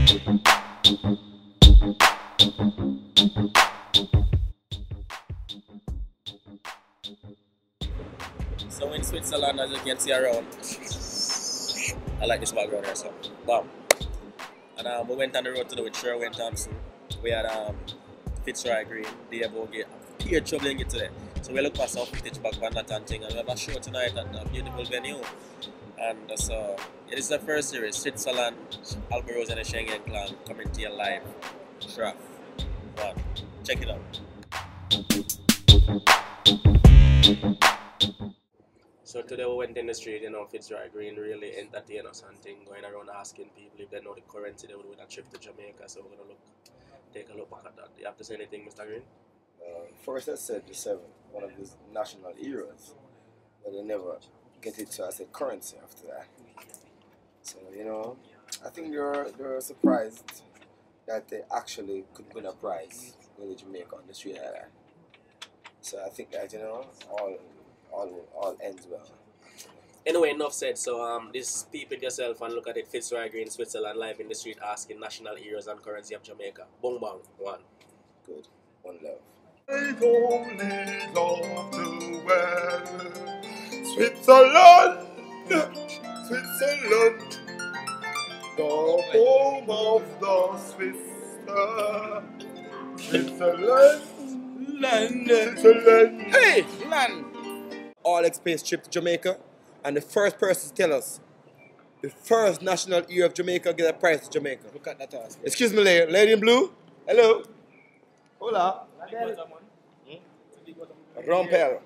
So in Switzerland, as you can see around, I like this background here, so bam. And we went on the road today with Sherwin Thompson. We had Fitzroy Green, Diego get pure trouble in it today. So we look for some footage back on that and thing, and we have a show tonight at a beautiful venue. And so it is the first series, Switzerland, Albaros and the Schengen Clan coming to you live. Shraf. One. Check it out. So today we went in the street, you know, Fitzroy Green really entertained us and thing, going around asking people if they know the currency they would do with a trip to Jamaica. So we're gonna take a look back at that. Do you have to say anything, Mr. Green? First I said the 7, one of these national heroes, but they never get it to as a currency after that. So, you know, I think they're surprised that they actually could win a prize going to Jamaica on the street like that. So I think that, you know, all ends well. Anyway, enough said. So just peep it yourself and look at it. Fitzroy Green, Switzerland, live in the street asking national heroes and currency of Jamaica. Boom bang, one. Good. One love. It only love to well. Switzerland, Switzerland, the home of the Swiss. Switzerland, Switzerland. Hey, man! All expense trip to Jamaica, and the first person to tell us the first national hero of Jamaica get a prize to Jamaica. Look at that ass. Excuse me, lady in blue. Hello. Hola. Rompel.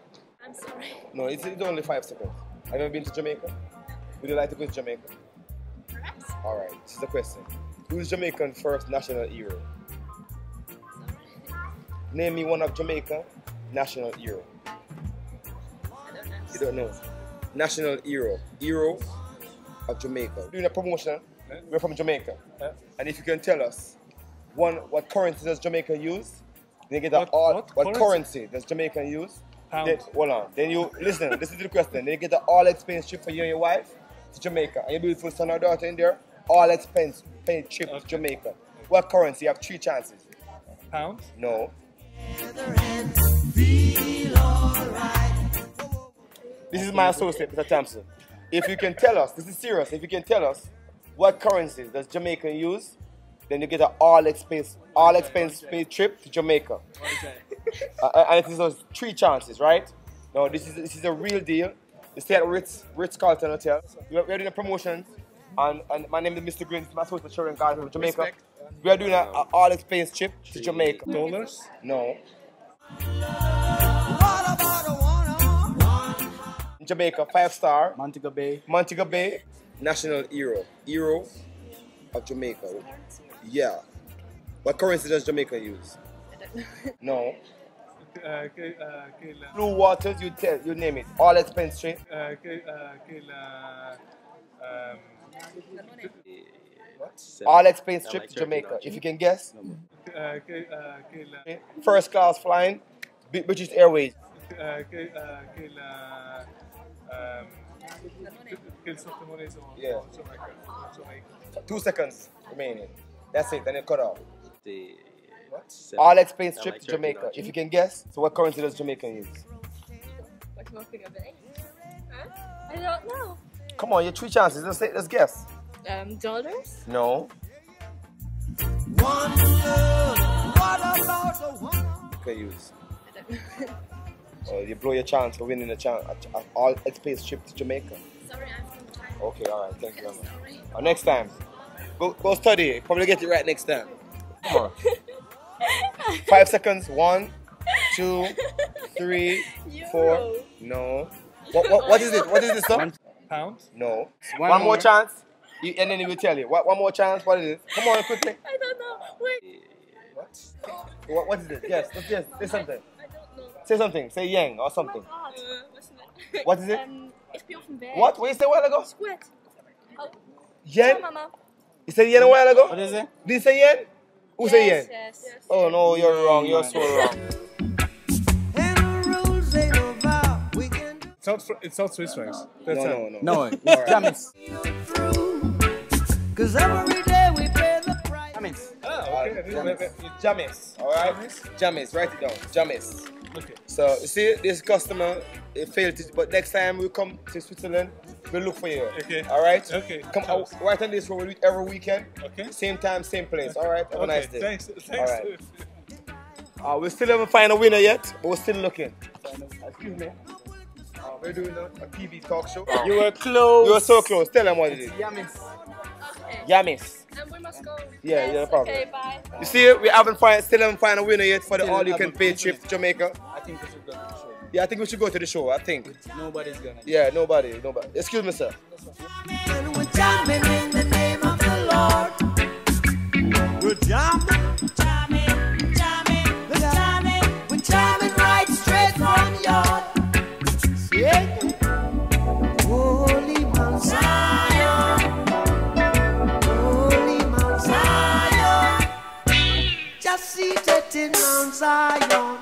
I'm sorry. No, it's only 5 seconds. Have you ever been to Jamaica? Would you like to go to Jamaica? Perhaps. Alright, this is the question. Who is Jamaican first national hero? Name me one of Jamaica national hero. I don't know. You don't know? National hero. Hero of Jamaica. Doing a promotion. We're from Jamaica. And if you can tell us what currency does Jamaica use? Then you get what currency does Jamaica use? Then, hold on. Then you listen to the question. Then you get the all expense trip for you and your wife to Jamaica. And your beautiful son or daughter in there, all expense paid trip to Jamaica. What currency? You have 3 chances. Pounds? No. This is my associate, Mr. Thompson. If you can tell us, this is serious, if you can tell us what currency does Jamaica use, then you get an all expense paid trip to Jamaica. And it is those 3 chances, right? No, this is a real deal. You stay at Ritz-Carlton Hotel. We're doing a promotion, and my name is Mr. Green, my associate Sharon Garden from Jamaica. Respect. We are doing an all expense trip to Jamaica. Dollars? No. In Jamaica, 5-star. Montego Bay. Montego Bay, national hero. Hero of Jamaica. Yeah. What currency does Jamaica use? No. Blue Waters, you name it. All expense trip. All expense trip to Jamaica. If you can guess. First class flying, British Airways. Yeah. 2 seconds remaining. That's it, then it cut off. All expense trip to Jamaica. If you can guess, so what currency does Jamaica use? Montego Bay? Huh? I don't know. Come on, you 3 chances. Let's guess. Dollars? No. Okay, use. I don't know. Oh, you blow your chance for winning a all expense trip to Jamaica. Sorry, I'm from China. Okay, alright, thank you very much. Sorry. Next time. Go study. Probably get it right next time. Come on. 5 seconds. 1, 2, 3, 4. No. What is it? What is this song? Pounds? No. One more chance. And then he will tell you. One more chance. What is it? Come on, quickly. I don't know. Wait. What is it? Yes. Yes. Say something. I don't know. Say something. Say yang or something. What's it? What is it? Ich bin auf dem Berg. What? What you say a while ago? Squid. Oh. Yen? Mama. You said yen a while ago? What is it? Did you say yen? Who say yen? Yes. Oh no, you're wrong. You're so wrong. It's not Swiss francs. No. No, it's Jamis. Cause every day we pay the price. Jamis, alright? Jamis, write it down. Jamis. Okay. So, you see, this customer, he failed to, but next time we come to Switzerland, we'll look for you. Okay. Alright? Okay. Come out right on this road every weekend. Okay. Same time, same place. Alright? Have a nice day. Thanks. Alright. We still haven't found a winner yet, but we're still looking. Excuse me. We're doing a TV talk show. You were close. You were so close. Tell them what it is. Okay. Yamis. And we must go. Yeah, Yes, no problem. Okay, bye. You see, we still haven't found a winner yet for the all-you-can-pay trip to Jamaica. I think we should go to the show. Yeah, I think we should go to the show. I think. Nobody's gonna. Yeah, nobody. Excuse me, sir. And we're jamming in the name of the Lord. We're jamming. We're jamming right straight from your Holy Mount Zion. Holy Mount Zion. Just seated in Mount Zion.